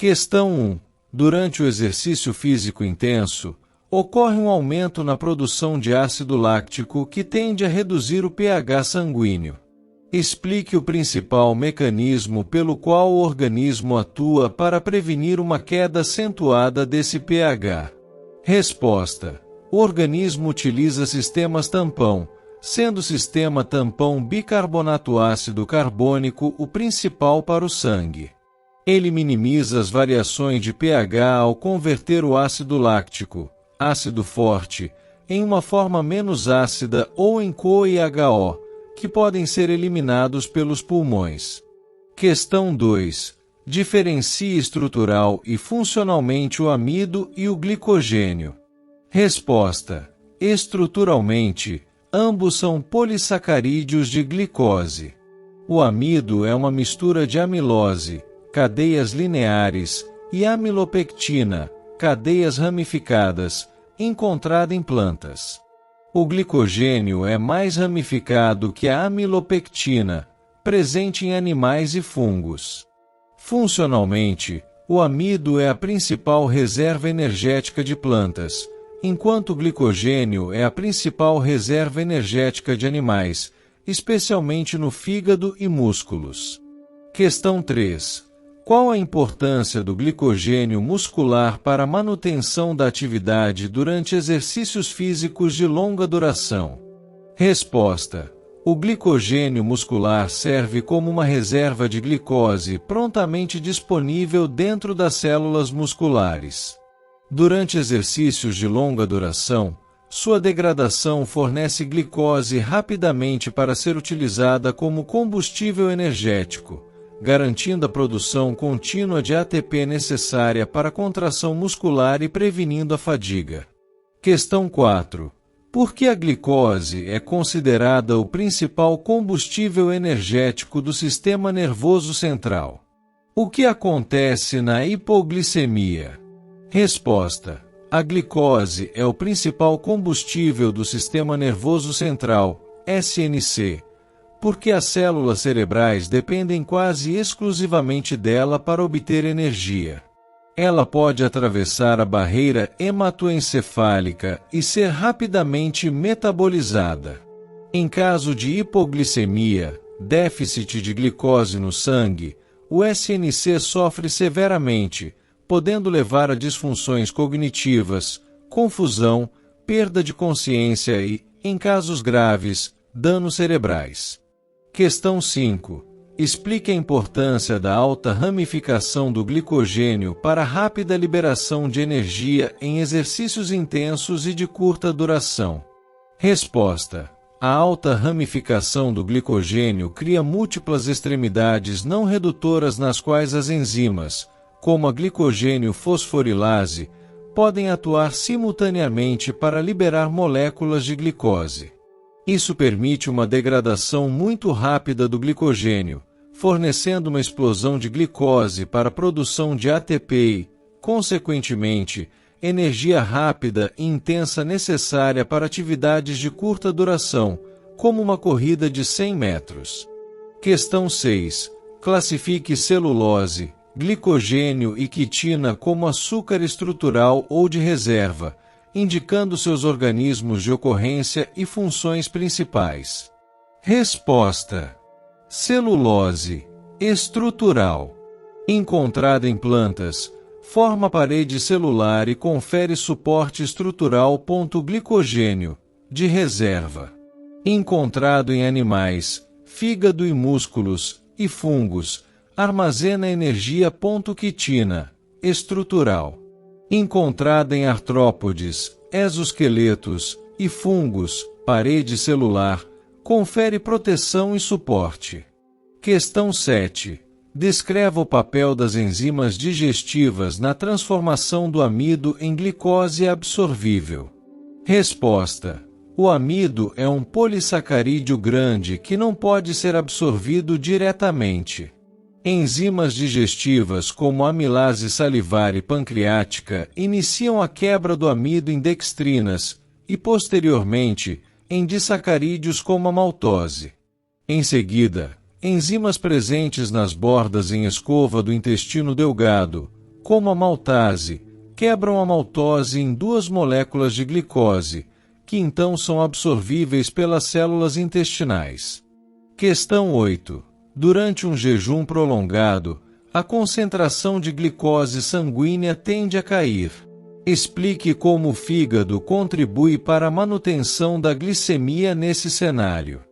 Questão 1. Durante o exercício físico intenso, ocorre um aumento na produção de ácido láctico que tende a reduzir o pH sanguíneo. Explique o principal mecanismo pelo qual o organismo atua para prevenir uma queda acentuada desse pH. Resposta: o organismo utiliza sistemas tampão, sendo o sistema tampão bicarbonato ácido carbônico o principal para o sangue. Ele minimiza as variações de pH ao converter o ácido láctico, ácido forte, em uma forma menos ácida ou em CoA e HO, que podem ser eliminados pelos pulmões. Questão 2. Diferencie estrutural e funcionalmente o amido e o glicogênio. Resposta: estruturalmente, ambos são polissacarídeos de glicose. O amido é uma mistura de amilose, cadeias lineares, e amilopectina, cadeias ramificadas, encontrada em plantas. O glicogênio é mais ramificado que a amilopectina, presente em animais e fungos. Funcionalmente, o amido é a principal reserva energética de plantas, enquanto o glicogênio é a principal reserva energética de animais, especialmente no fígado e músculos. Questão 3. Qual a importância do glicogênio muscular para a manutenção da atividade durante exercícios físicos de longa duração? Resposta: o glicogênio muscular serve como uma reserva de glicose prontamente disponível dentro das células musculares. Durante exercícios de longa duração, sua degradação fornece glicose rapidamente para ser utilizada como combustível energético, garantindo a produção contínua de ATP necessária para a contração muscular e prevenindo a fadiga. Questão 4. Por que a glicose é considerada o principal combustível energético do sistema nervoso central? O que acontece na hipoglicemia? Resposta: a glicose é o principal combustível do sistema nervoso central, SNC, porque as células cerebrais dependem quase exclusivamente dela para obter energia. Ela pode atravessar a barreira hematoencefálica e ser rapidamente metabolizada. Em caso de hipoglicemia, déficit de glicose no sangue, o SNC sofre severamente, podendo levar a disfunções cognitivas, confusão, perda de consciência e, em casos graves, danos cerebrais. Questão 5. Explique a importância da alta ramificação do glicogênio para a rápida liberação de energia em exercícios intensos e de curta duração. Resposta: a alta ramificação do glicogênio cria múltiplas extremidades não redutoras nas quais as enzimas, como a glicogênio fosforilase, podem atuar simultaneamente para liberar moléculas de glicose. Isso permite uma degradação muito rápida do glicogênio, fornecendo uma explosão de glicose para a produção de ATP e, consequentemente, energia rápida e intensa necessária para atividades de curta duração, como uma corrida de 100 metros. Questão 6. Classifique celulose, glicogênio e quitina como açúcar estrutural ou de reserva, indicando seus organismos de ocorrência e funções principais. Resposta: celulose estrutural. Encontrada em plantas, forma parede celular e confere suporte estrutural. Glicogênio, de reserva. Encontrado em animais, fígado e músculos, e fungos, armazena energia. Quitina, estrutural. Encontrada em artrópodes, exoesqueletos e fungos, parede celular, confere proteção e suporte. Questão 7. Descreva o papel das enzimas digestivas na transformação do amido em glicose absorvível. Resposta: o amido é um polissacarídeo grande que não pode ser absorvido diretamente. Enzimas digestivas como a amilase salivar e pancreática iniciam a quebra do amido em dextrinas e, posteriormente, em disacarídeos como a maltose. Em seguida, enzimas presentes nas bordas em escova do intestino delgado, como a maltase, quebram a maltose em duas moléculas de glicose, que então são absorvíveis pelas células intestinais. Questão 8. Durante um jejum prolongado, a concentração de glicose sanguínea tende a cair. Explique como o fígado contribui para a manutenção da glicemia nesse cenário.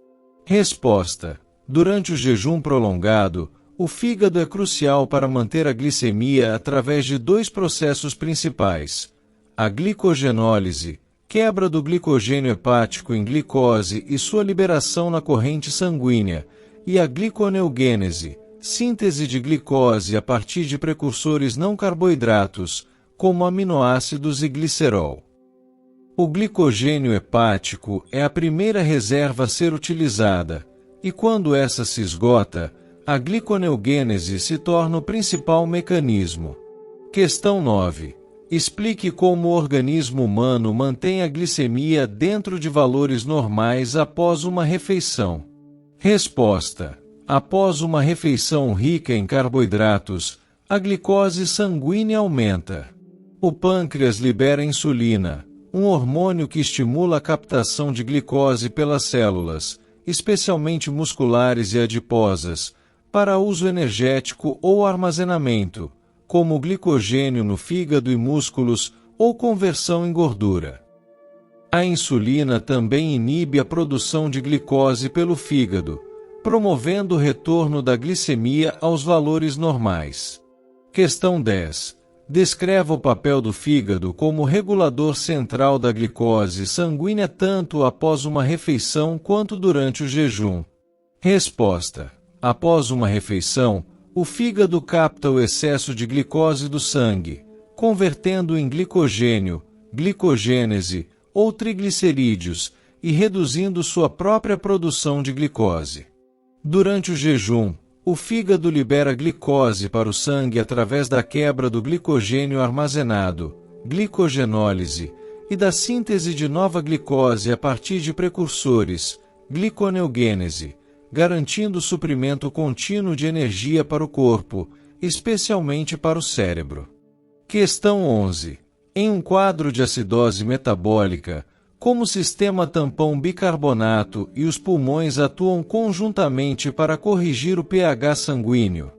Resposta. Durante o jejum prolongado, o fígado é crucial para manter a glicemia através de dois processos principais: a glicogenólise, quebra do glicogênio hepático em glicose e sua liberação na corrente sanguínea, e a gliconeogênese, síntese de glicose a partir de precursores não carboidratos, como aminoácidos e glicerol. O glicogênio hepático é a primeira reserva a ser utilizada, e quando essa se esgota, a gliconeogênese se torna o principal mecanismo. Questão 9. Explique como o organismo humano mantém a glicemia dentro de valores normais após uma refeição. Resposta. Após uma refeição rica em carboidratos, a glicose sanguínea aumenta. O pâncreas libera insulina, um hormônio que estimula a captação de glicose pelas células, especialmente musculares e adiposas, para uso energético ou armazenamento, como glicogênio no fígado e músculos ou conversão em gordura. A insulina também inibe a produção de glicose pelo fígado, promovendo o retorno da glicemia aos valores normais. Questão 10. Descreva o papel do fígado como regulador central da glicose sanguínea tanto após uma refeição quanto durante o jejum. Resposta. Após uma refeição, o fígado capta o excesso de glicose do sangue, convertendo em glicogênio, glicogênese ou triglicerídeos e reduzindo sua própria produção de glicose. Durante o jejum, o fígado libera glicose para o sangue através da quebra do glicogênio armazenado, glicogenólise, e da síntese de nova glicose a partir de precursores, gliconeogênese, garantindo suprimento contínuo de energia para o corpo, especialmente para o cérebro. Questão 11. Em um quadro de acidose metabólica, como o sistema tampão bicarbonato e os pulmões atuam conjuntamente para corrigir o pH sanguíneo?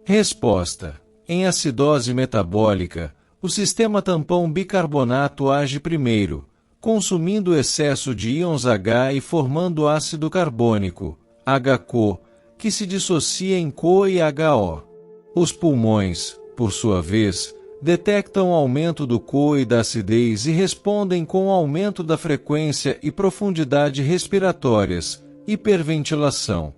Resposta. Em acidose metabólica, o sistema tampão bicarbonato age primeiro, consumindo o excesso de íons H e formando ácido carbônico, HCO, que se dissocia em CO e HO. Os pulmões, por sua vez, detectam o aumento do CO e da acidez e respondem com o aumento da frequência e profundidade respiratórias, hiperventilação.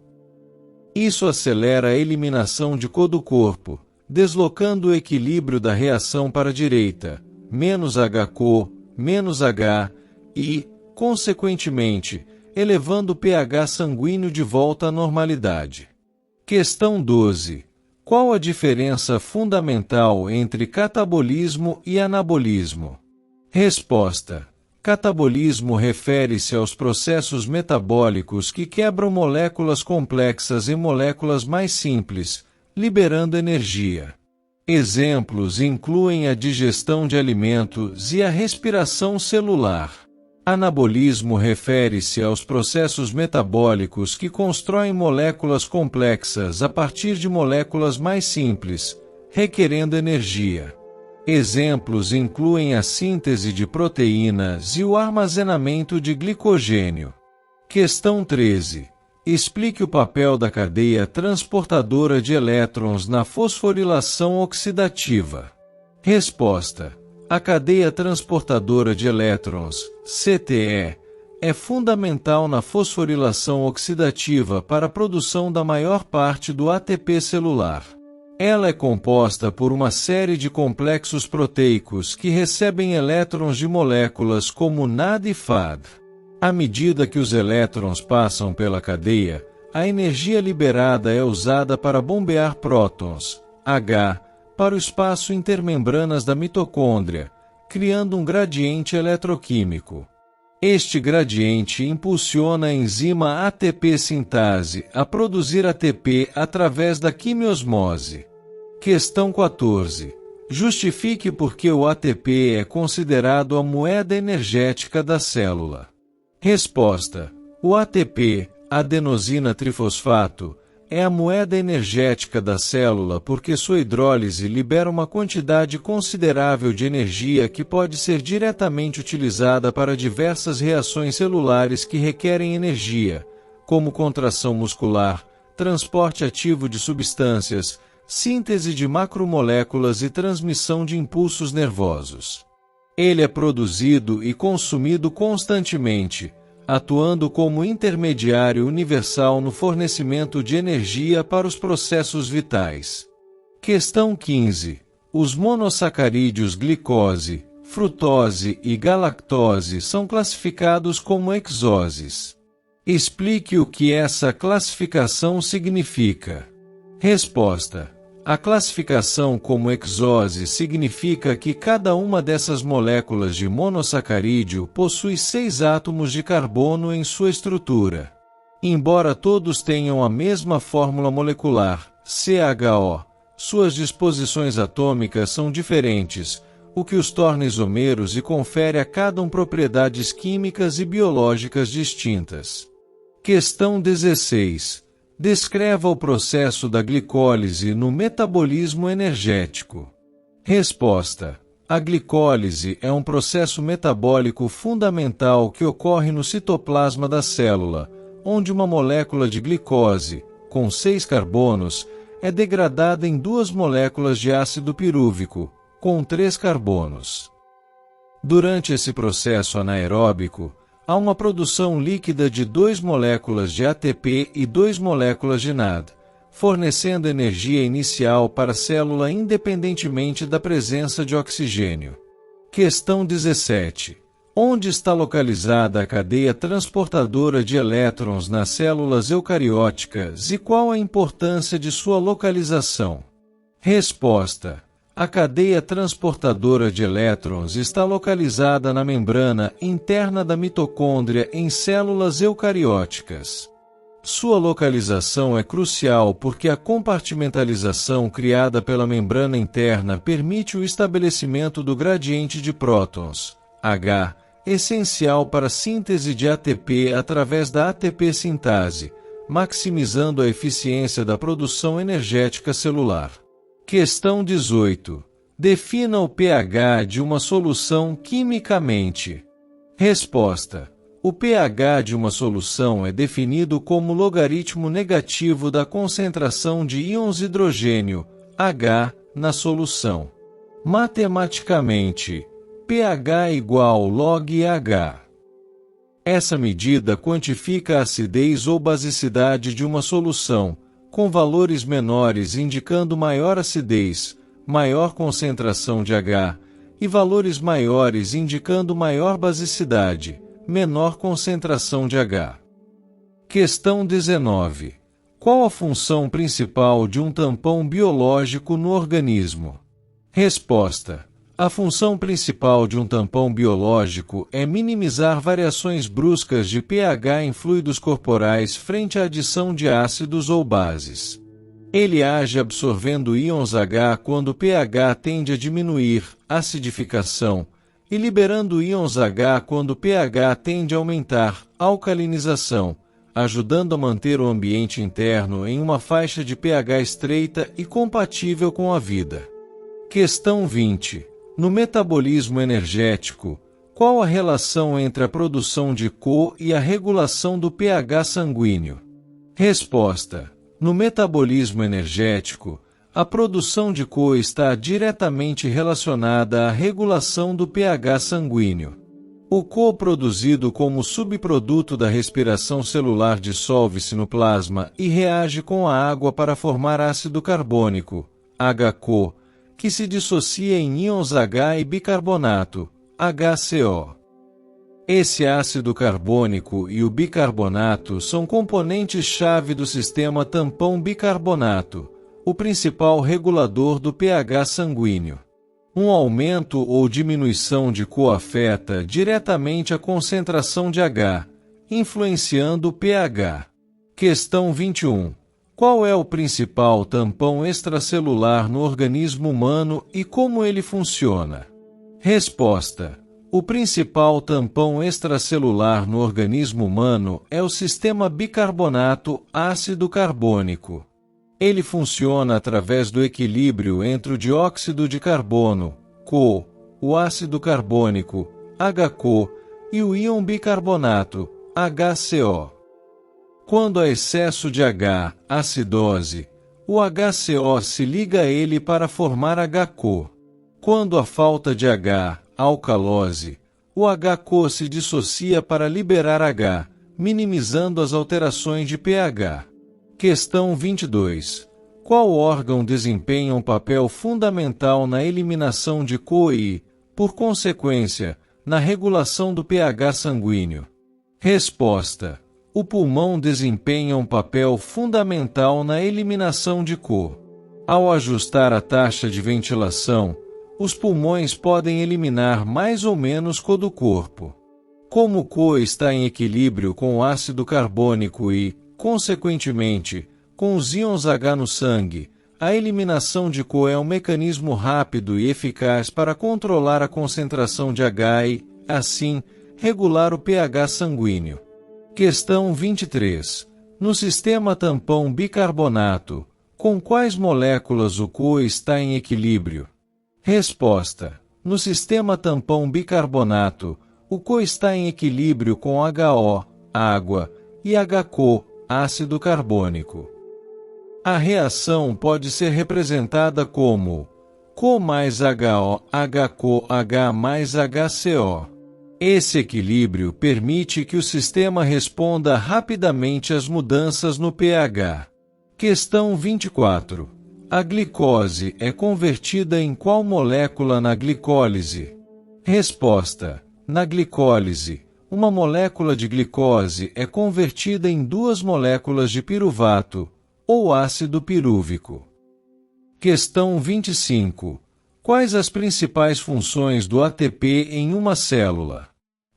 Isso acelera a eliminação de CO do corpo, deslocando o equilíbrio da reação para a direita, menos HCO, menos H, e, consequentemente, elevando o pH sanguíneo de volta à normalidade. Questão 12. Qual a diferença fundamental entre catabolismo e anabolismo? Resposta. Catabolismo refere-se aos processos metabólicos que quebram moléculas complexas em moléculas mais simples, liberando energia. Exemplos incluem a digestão de alimentos e a respiração celular. Anabolismo refere-se aos processos metabólicos que constroem moléculas complexas a partir de moléculas mais simples, requerendo energia. Exemplos incluem a síntese de proteínas e o armazenamento de glicogênio. Questão 13. Explique o papel da cadeia transportadora de elétrons na fosforilação oxidativa. Resposta. A cadeia transportadora de elétrons, CTE, é fundamental na fosforilação oxidativa para a produção da maior parte do ATP celular. Ela é composta por uma série de complexos proteicos que recebem elétrons de moléculas como NAD e FAD. À medida que os elétrons passam pela cadeia, a energia liberada é usada para bombear prótons, H, para o espaço intermembranas da mitocôndria, criando um gradiente eletroquímico. Este gradiente impulsiona a enzima ATP sintase a produzir ATP através da quimiosmose. Questão 14. Justifique por que o ATP é considerado a moeda energética da célula. Resposta: o ATP, adenosina trifosfato, é a moeda energética da célula porque sua hidrólise libera uma quantidade considerável de energia que pode ser diretamente utilizada para diversas reações celulares que requerem energia, como contração muscular, transporte ativo de substâncias, síntese de macromoléculas e transmissão de impulsos nervosos. Ele é produzido e consumido constantemente, atuando como intermediário universal no fornecimento de energia para os processos vitais. Questão 15. Os monossacarídeos glicose, frutose e galactose são classificados como hexoses. Explique o que essa classificação significa. Resposta: a classificação como hexose significa que cada uma dessas moléculas de monossacarídeo possui 6 átomos de carbono em sua estrutura. Embora todos tenham a mesma fórmula molecular, CHO, suas disposições atômicas são diferentes, o que os torna isomeiros e confere a cada um propriedades químicas e biológicas distintas. Questão 16. Descreva o processo da glicólise no metabolismo energético. Resposta: a glicólise é um processo metabólico fundamental que ocorre no citoplasma da célula, onde uma molécula de glicose, com 6 carbonos, é degradada em 2 moléculas de ácido pirúvico, com 3 carbonos. Durante esse processo anaeróbico, há uma produção líquida de 2 moléculas de ATP e 2 moléculas de NAD, fornecendo energia inicial para a célula independentemente da presença de oxigênio. Questão 17. Onde está localizada a cadeia transportadora de elétrons nas células eucarióticas e qual a importância de sua localização? Resposta: a cadeia transportadora de elétrons está localizada na membrana interna da mitocôndria em células eucarióticas. Sua localização é crucial porque a compartimentalização criada pela membrana interna permite o estabelecimento do gradiente de prótons, H, essencial para a síntese de ATP através da ATP sintase, maximizando a eficiência da produção energética celular. Questão 18. Defina o pH de uma solução quimicamente. Resposta: o pH de uma solução é definido como logaritmo negativo da concentração de íons hidrogênio, H, na solução. Matematicamente, pH igual log H. Essa medida quantifica a acidez ou basicidade de uma solução, com valores menores indicando maior acidez, maior concentração de H, e valores maiores indicando maior basicidade, menor concentração de H. Questão 19. Qual a função principal de um tampão biológico no organismo? Resposta: a função principal de um tampão biológico é minimizar variações bruscas de pH em fluidos corporais frente à adição de ácidos ou bases. Ele age absorvendo íons H quando o pH tende a diminuir, acidificação, e liberando íons H quando o pH tende a aumentar, alcalinização, ajudando a manter o ambiente interno em uma faixa de pH estreita e compatível com a vida. Questão 20. No metabolismo energético, qual a relação entre a produção de CO e a regulação do pH sanguíneo? Resposta: no metabolismo energético, a produção de CO está diretamente relacionada à regulação do pH sanguíneo. O CO produzido como subproduto da respiração celular dissolve-se no plasma e reage com a água para formar ácido carbônico, HCO, que se dissocia em íons H e bicarbonato, HCO. Esse ácido carbônico e o bicarbonato são componentes-chave do sistema tampão bicarbonato, o principal regulador do pH sanguíneo. Um aumento ou diminuição de CO afeta diretamente a concentração de H, influenciando o pH. Questão 21. Qual é o principal tampão extracelular no organismo humano e como ele funciona? Resposta: o principal tampão extracelular no organismo humano é o sistema bicarbonato ácido carbônico. Ele funciona através do equilíbrio entre o dióxido de carbono, CO, o ácido carbônico, HCO, e o íon bicarbonato, HCO. Quando há excesso de H, acidose, o HCO se liga a ele para formar HCO. Quando há falta de H, alcalose, o HCO se dissocia para liberar H, minimizando as alterações de pH. Questão 22. Qual órgão desempenha um papel fundamental na eliminação de CO e, por consequência, na regulação do pH sanguíneo? Resposta: o pulmão desempenha um papel fundamental na eliminação de CO. Ao ajustar a taxa de ventilação, os pulmões podem eliminar mais ou menos CO do corpo. Como o CO está em equilíbrio com o ácido carbônico e, consequentemente, com os íons H no sangue, a eliminação de CO é um mecanismo rápido e eficaz para controlar a concentração de H e, assim, regular o pH sanguíneo. Questão 23. No sistema tampão bicarbonato, com quais moléculas o CO está em equilíbrio? Resposta: no sistema tampão bicarbonato, o CO está em equilíbrio com HO, água, e HCO, ácido carbônico. A reação pode ser representada como CO mais HO, HCO, H mais HCO. Esse equilíbrio permite que o sistema responda rapidamente às mudanças no pH. Questão 24. A glicose é convertida em qual molécula na glicólise? Resposta: na glicólise, uma molécula de glicose é convertida em 2 moléculas de piruvato, ou ácido pirúvico. Questão 25. Quais as principais funções do ATP em uma célula?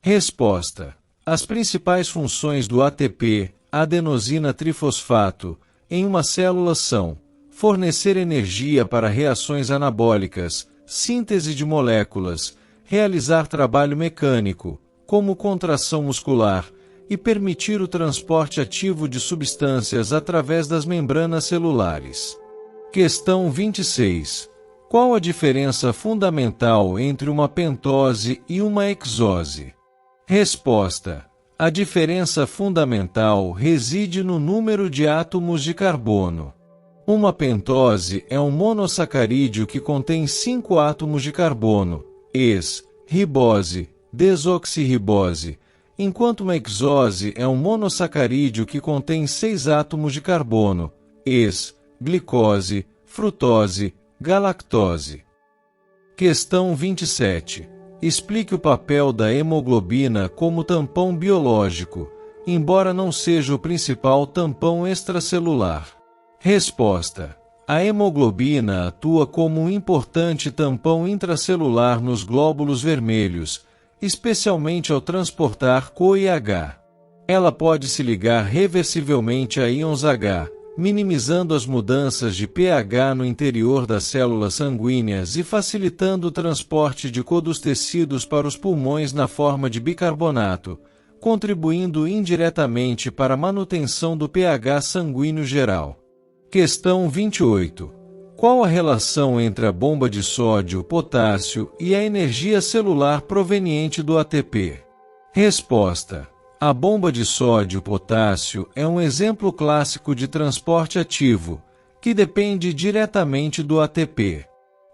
Resposta: as principais funções do ATP, adenosina trifosfato, em uma célula são fornecer energia para reações anabólicas, síntese de moléculas, realizar trabalho mecânico, como contração muscular, e permitir o transporte ativo de substâncias através das membranas celulares. Questão 26. Qual a diferença fundamental entre uma pentose e uma hexose? Resposta: a diferença fundamental reside no número de átomos de carbono. Uma pentose é um monossacarídeo que contém 5 átomos de carbono, ribose, desoxirribose, enquanto uma hexose é um monossacarídeo que contém 6 átomos de carbono, glicose, frutose, galactose. Questão 27. Explique o papel da hemoglobina como tampão biológico, embora não seja o principal tampão extracelular. Resposta: a hemoglobina atua como um importante tampão intracelular nos glóbulos vermelhos, especialmente ao transportar CO e H. Ela pode se ligar reversivelmente a íons H, minimizando as mudanças de pH no interior das células sanguíneas e facilitando o transporte de CO dos tecidos para os pulmões na forma de bicarbonato, contribuindo indiretamente para a manutenção do pH sanguíneo geral. Questão 28. Qual a relação entre a bomba de sódio, potássio e a energia celular proveniente do ATP? Resposta: a bomba de sódio, potássio é um exemplo clássico de transporte ativo, que depende diretamente do ATP.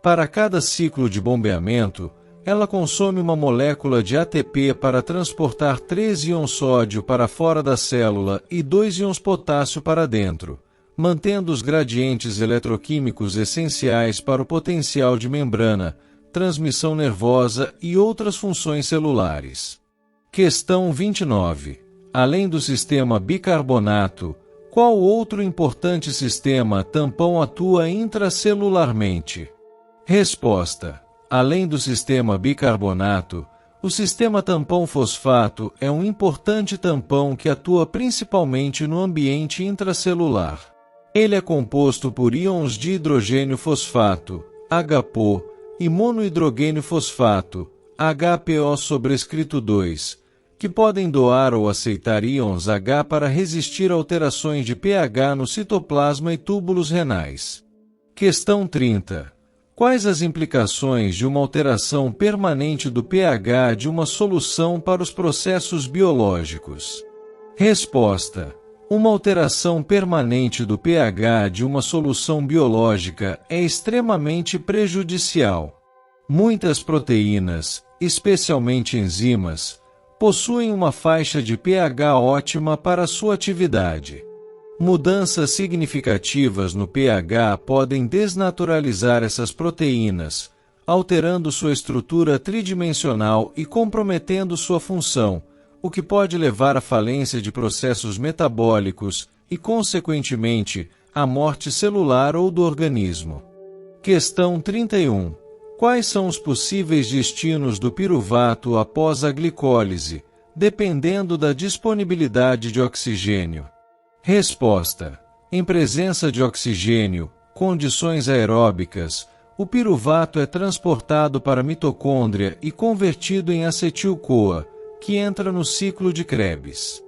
Para cada ciclo de bombeamento, ela consome uma molécula de ATP para transportar 3 íons sódio para fora da célula e 2 íons potássio para dentro, mantendo os gradientes eletroquímicos essenciais para o potencial de membrana, transmissão nervosa e outras funções celulares. Questão 29. Além do sistema bicarbonato, qual outro importante sistema tampão atua intracelularmente? Resposta: além do sistema bicarbonato, o sistema tampão fosfato é um importante tampão que atua principalmente no ambiente intracelular. Ele é composto por íons de hidrogênio fosfato, HPO, e monohidrogênio fosfato, HPO sobrescrito 2, que podem doar ou aceitar íons H para resistir a alterações de pH no citoplasma e túbulos renais. Questão 30. Quais as implicações de uma alteração permanente do pH de uma solução para os processos biológicos? Resposta. Uma alteração permanente do pH de uma solução biológica é extremamente prejudicial. Muitas proteínas, especialmente enzimas, possuem uma faixa de pH ótima para sua atividade. Mudanças significativas no pH podem desnaturalizar essas proteínas, alterando sua estrutura tridimensional e comprometendo sua função, o que pode levar à falência de processos metabólicos e, consequentemente, à morte celular ou do organismo. Questão 31. Quais são os possíveis destinos do piruvato após a glicólise, dependendo da disponibilidade de oxigênio? Resposta. Em presença de oxigênio, condições aeróbicas, o piruvato é transportado para a mitocôndria e convertido em acetil-CoA, que entra no ciclo de Krebs.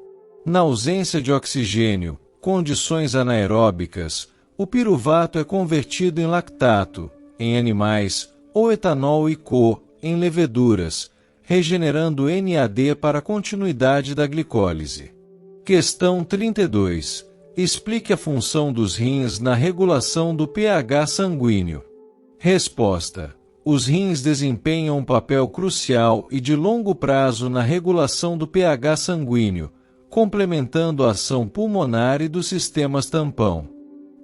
Na ausência de oxigênio, condições anaeróbicas, o piruvato é convertido em lactato, em animais, ou etanol e CO, em leveduras, regenerando NAD para a continuidade da glicólise. Questão 32. Explique a função dos rins na regulação do pH sanguíneo. Resposta. Os rins desempenham um papel crucial e de longo prazo na regulação do pH sanguíneo, complementando a ação pulmonar e dos sistemas tampão.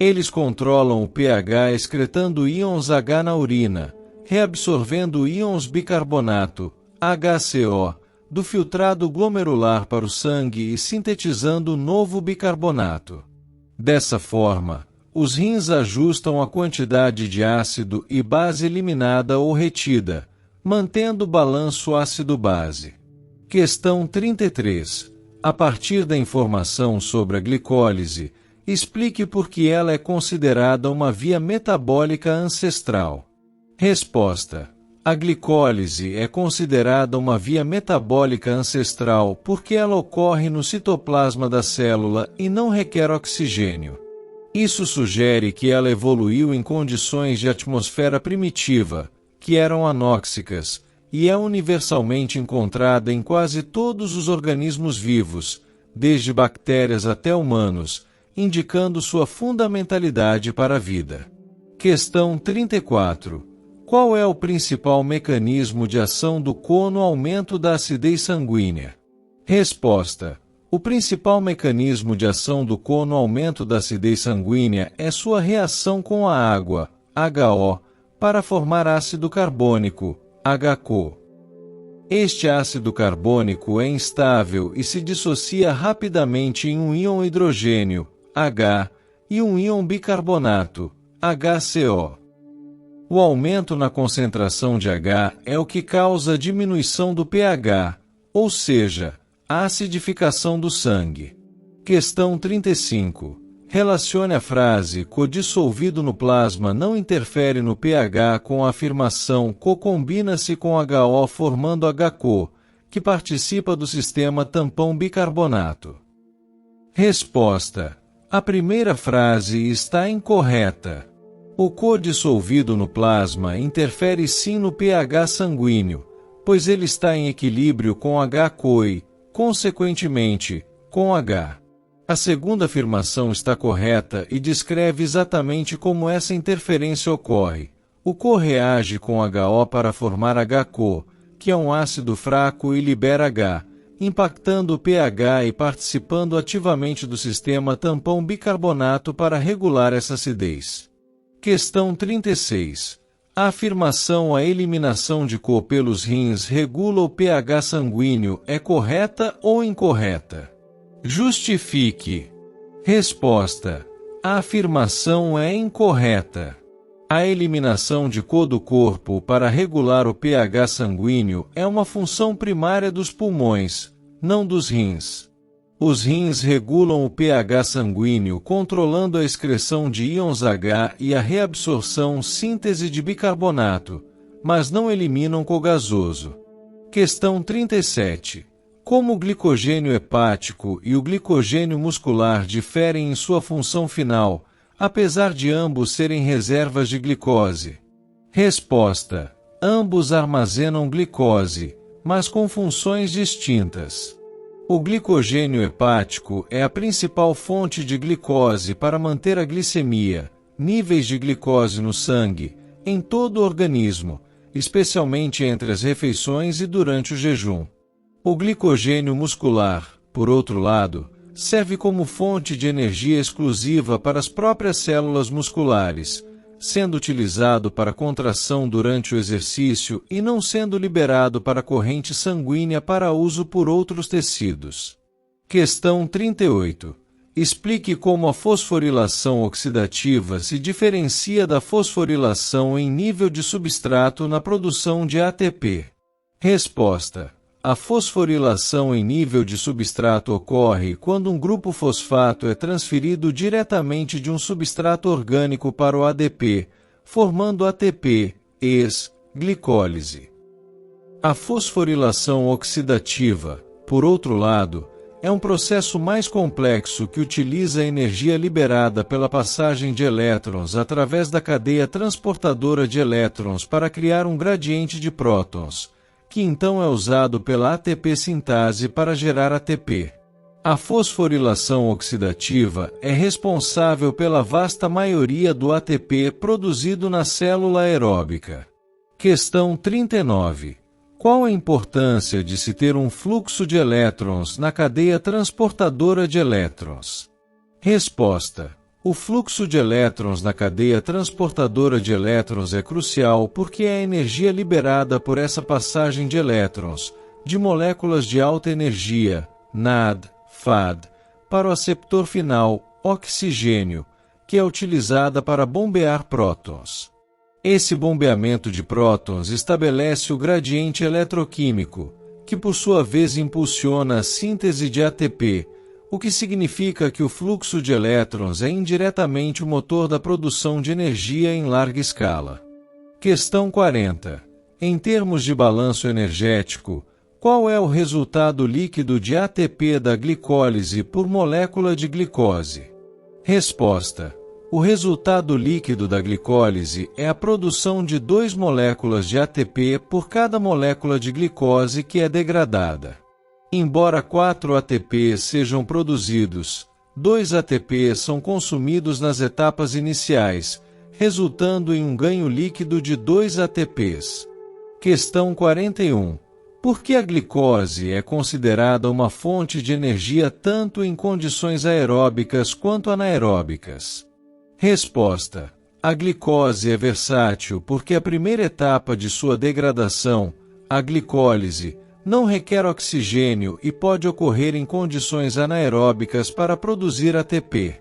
Eles controlam o pH excretando íons H na urina, reabsorvendo íons bicarbonato, HCO, do filtrado glomerular para o sangue e sintetizando novo bicarbonato. Dessa forma, os rins ajustam a quantidade de ácido e base eliminada ou retida, mantendo o balanço ácido-base. Questão 33. A partir da informação sobre a glicólise, explique por que ela é considerada uma via metabólica ancestral. Resposta. A glicólise é considerada uma via metabólica ancestral porque ela ocorre no citoplasma da célula e não requer oxigênio. Isso sugere que ela evoluiu em condições de atmosfera primitiva, que eram anóxicas, e é universalmente encontrada em quase todos os organismos vivos, desde bactérias até humanos, indicando sua fundamentalidade para a vida. Questão 34. Qual é o principal mecanismo de ação do CO no aumento da acidez sanguínea? Resposta. O principal mecanismo de ação do CO no aumento da acidez sanguínea é sua reação com a água, HO, para formar ácido carbônico, HCO. Este ácido carbônico é instável e se dissocia rapidamente em um íon hidrogênio, H, e um íon bicarbonato, HCO. O aumento na concentração de H é o que causa a diminuição do pH, ou seja, a acidificação do sangue. Questão 35. Relacione a frase "co-dissolvido no plasma não interfere no pH" com a afirmação "co-combina-se com HO formando HCO", que participa do sistema tampão bicarbonato. Resposta. A primeira frase está incorreta. O co-dissolvido no plasma interfere sim no pH sanguíneo, pois ele está em equilíbrio com HCO, consequentemente, com H. A segunda afirmação está correta e descreve exatamente como essa interferência ocorre. O CO reage com HO para formar HCO, que é um ácido fraco e libera H, impactando o pH e participando ativamente do sistema tampão bicarbonato para regular essa acidez. Questão 36. A afirmação "a eliminação de CO pelos rins regula o pH sanguíneo" é correta ou incorreta? Justifique. Resposta. A afirmação é incorreta. A eliminação de CO do corpo para regular o pH sanguíneo é uma função primária dos pulmões, não dos rins. Os rins regulam o pH sanguíneo, controlando a excreção de íons H e a reabsorção síntese de bicarbonato, mas não eliminam cogasoso. Questão 37. Como o glicogênio hepático e o glicogênio muscular diferem em sua função final, apesar de ambos serem reservas de glicose? Resposta: ambos armazenam glicose, mas com funções distintas. O glicogênio hepático é a principal fonte de glicose para manter a glicemia, níveis de glicose no sangue, em todo o organismo, especialmente entre as refeições e durante o jejum. O glicogênio muscular, por outro lado, serve como fonte de energia exclusiva para as próprias células musculares, sendo utilizado para contração durante o exercício e não sendo liberado para a corrente sanguínea para uso por outros tecidos. Questão 38. Explique como a fosforilação oxidativa se diferencia da fosforilação em nível de substrato na produção de ATP. Resposta: a fosforilação em nível de substrato ocorre quando um grupo fosfato é transferido diretamente de um substrato orgânico para o ADP, formando ATP, glicólise. A fosforilação oxidativa, por outro lado, é um processo mais complexo que utiliza a energia liberada pela passagem de elétrons através da cadeia transportadora de elétrons para criar um gradiente de prótons, que então é usado pela ATP sintase para gerar ATP. A fosforilação oxidativa é responsável pela vasta maioria do ATP produzido na célula aeróbica. Questão 39. Qual a importância de se ter um fluxo de elétrons na cadeia transportadora de elétrons? Resposta: o fluxo de elétrons na cadeia transportadora de elétrons é crucial porque é a energia liberada por essa passagem de elétrons, de moléculas de alta energia, NAD, FAD, para o aceptor final, oxigênio, que é utilizada para bombear prótons. Esse bombeamento de prótons estabelece o gradiente eletroquímico, que por sua vez impulsiona a síntese de ATP, o que significa que o fluxo de elétrons é indiretamente o motor da produção de energia em larga escala. Questão 40. Em termos de balanço energético, qual é o resultado líquido de ATP da glicólise por molécula de glicose? Resposta: o resultado líquido da glicólise é a produção de 2 moléculas de ATP por cada molécula de glicose que é degradada. Embora 4 ATPs sejam produzidos, 2 ATPs são consumidos nas etapas iniciais, resultando em um ganho líquido de 2 ATPs. Questão 41. Por que a glicose é considerada uma fonte de energia tanto em condições aeróbicas quanto anaeróbicas? Resposta: a glicose é versátil porque a primeira etapa de sua degradação, a glicólise, não requer oxigênio e pode ocorrer em condições anaeróbicas para produzir ATP.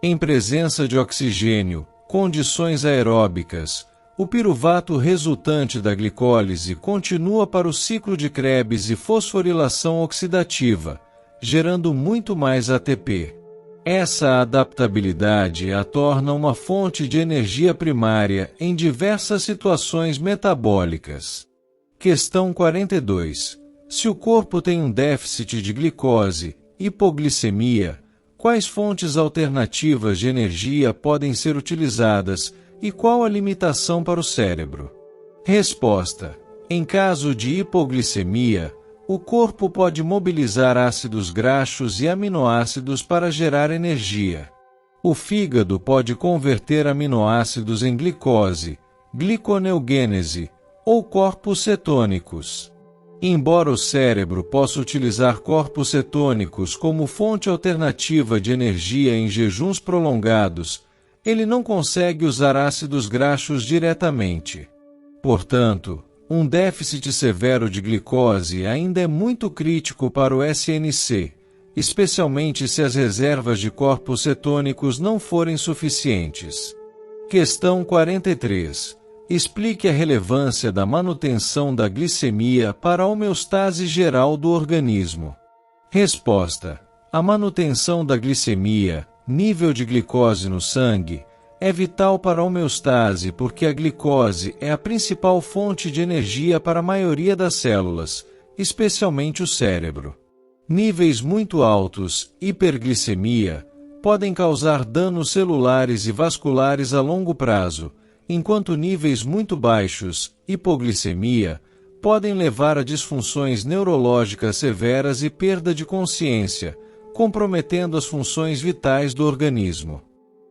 Em presença de oxigênio, condições aeróbicas, o piruvato resultante da glicólise continua para o ciclo de Krebs e fosforilação oxidativa, gerando muito mais ATP. Essa adaptabilidade a torna uma fonte de energia primária em diversas situações metabólicas. Questão 42. Se o corpo tem um déficit de glicose, hipoglicemia, quais fontes alternativas de energia podem ser utilizadas e qual a limitação para o cérebro? Resposta: em caso de hipoglicemia, o corpo pode mobilizar ácidos graxos e aminoácidos para gerar energia. O fígado pode converter aminoácidos em glicose, gliconeogênese ou corpos cetônicos. Embora o cérebro possa utilizar corpos cetônicos como fonte alternativa de energia em jejuns prolongados, ele não consegue usar ácidos graxos diretamente. Portanto, um déficit severo de glicose ainda é muito crítico para o SNC, especialmente se as reservas de corpos cetônicos não forem suficientes. Questão 43. Explique a relevância da manutenção da glicemia para a homeostase geral do organismo. Resposta: A manutenção da glicemia, nível de glicose no sangue, é vital para a homeostase porque a glicose é a principal fonte de energia para a maioria das células, especialmente o cérebro. Níveis muito altos, hiperglicemia, podem causar danos celulares e vasculares a longo prazo, enquanto níveis muito baixos, hipoglicemia, podem levar a disfunções neurológicas severas e perda de consciência, comprometendo as funções vitais do organismo.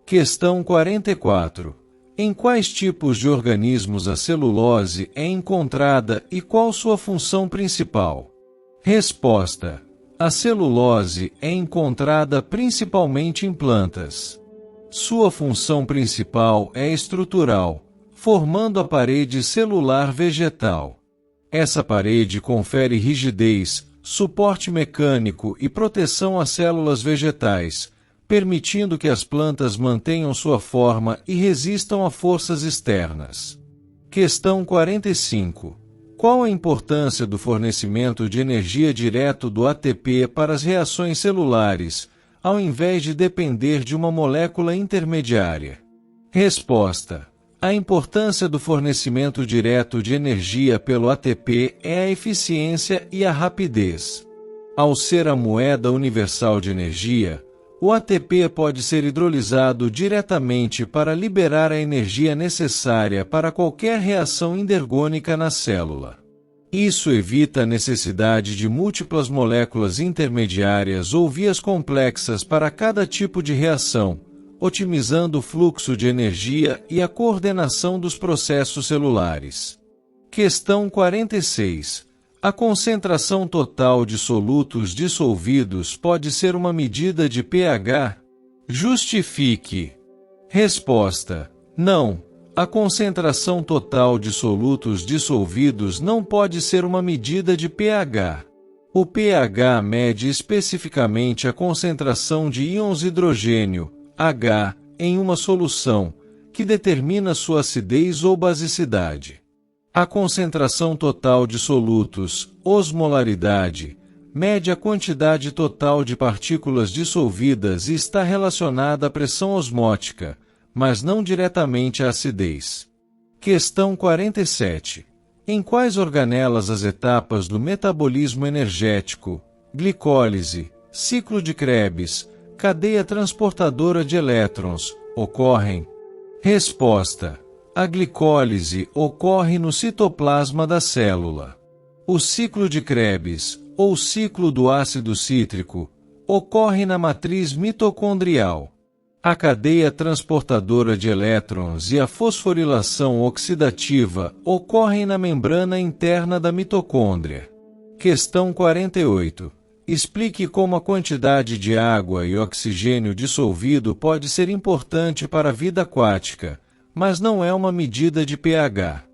Questão 44. Em quais tipos de organismos a celulose é encontrada e qual sua função principal? Resposta. A celulose é encontrada principalmente em plantas. Sua função principal é estrutural, formando a parede celular vegetal. Essa parede confere rigidez, suporte mecânico e proteção às células vegetais, permitindo que as plantas mantenham sua forma e resistam a forças externas. Questão 45. Qual a importância do fornecimento de energia direto do ATP para as reações celulares, ao invés de depender de uma molécula intermediária? Resposta. A importância do fornecimento direto de energia pelo ATP é a eficiência e a rapidez. Ao ser a moeda universal de energia, o ATP pode ser hidrolisado diretamente para liberar a energia necessária para qualquer reação endergônica na célula. Isso evita a necessidade de múltiplas moléculas intermediárias ou vias complexas para cada tipo de reação, otimizando o fluxo de energia e a coordenação dos processos celulares. Questão 46. A concentração total de solutos dissolvidos pode ser uma medida de pH? Justifique. Resposta. Não. A concentração total de solutos dissolvidos não pode ser uma medida de pH. O pH mede especificamente a concentração de íons hidrogênio, H, em uma solução, que determina sua acidez ou basicidade. A concentração total de solutos, osmolaridade, mede a quantidade total de partículas dissolvidas e está relacionada à pressão osmótica, mas não diretamente à acidez. Questão 47. Em quais organelas as etapas do metabolismo energético, glicólise, ciclo de Krebs, cadeia transportadora de elétrons, ocorrem? Resposta. A glicólise ocorre no citoplasma da célula. O ciclo de Krebs, ou ciclo do ácido cítrico, ocorre na matriz mitocondrial. A cadeia transportadora de elétrons e a fosforilação oxidativa ocorrem na membrana interna da mitocôndria. Questão 48. Explique como a quantidade de água e oxigênio dissolvido pode ser importante para a vida aquática, mas não é uma medida de pH.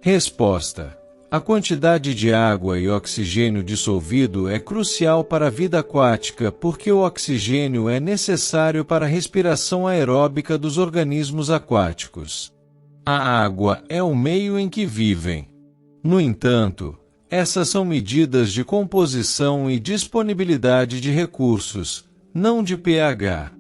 Resposta. A quantidade de água e oxigênio dissolvido é crucial para a vida aquática porque o oxigênio é necessário para a respiração aeróbica dos organismos aquáticos. A água é o meio em que vivem. No entanto, essas são medidas de composição e disponibilidade de recursos, não de pH.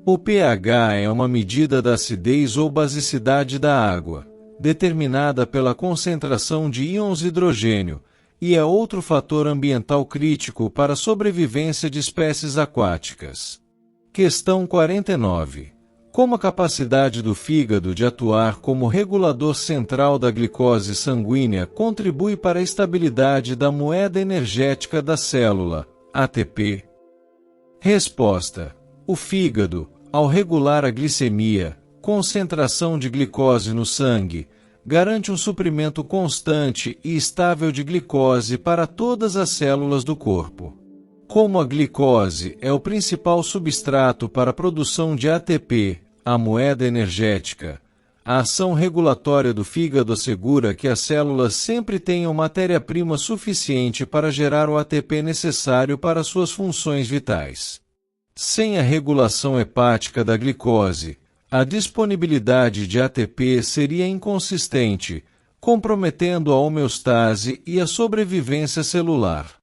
O pH é uma medida da acidez ou basicidade da água, determinada pela concentração de íons hidrogênio, e é outro fator ambiental crítico para a sobrevivência de espécies aquáticas. Questão 49. Como a capacidade do fígado de atuar como regulador central da glicose sanguínea contribui para a estabilidade da moeda energética da célula, ATP? Resposta. O fígado, ao regular a glicemia, concentração de glicose no sangue, garante um suprimento constante e estável de glicose para todas as células do corpo. Como a glicose é o principal substrato para a produção de ATP, a moeda energética, a ação regulatória do fígado assegura que as células sempre tenham matéria-prima suficiente para gerar o ATP necessário para suas funções vitais. Sem a regulação hepática da glicose, a disponibilidade de ATP seria inconsistente, comprometendo a homeostase e a sobrevivência celular.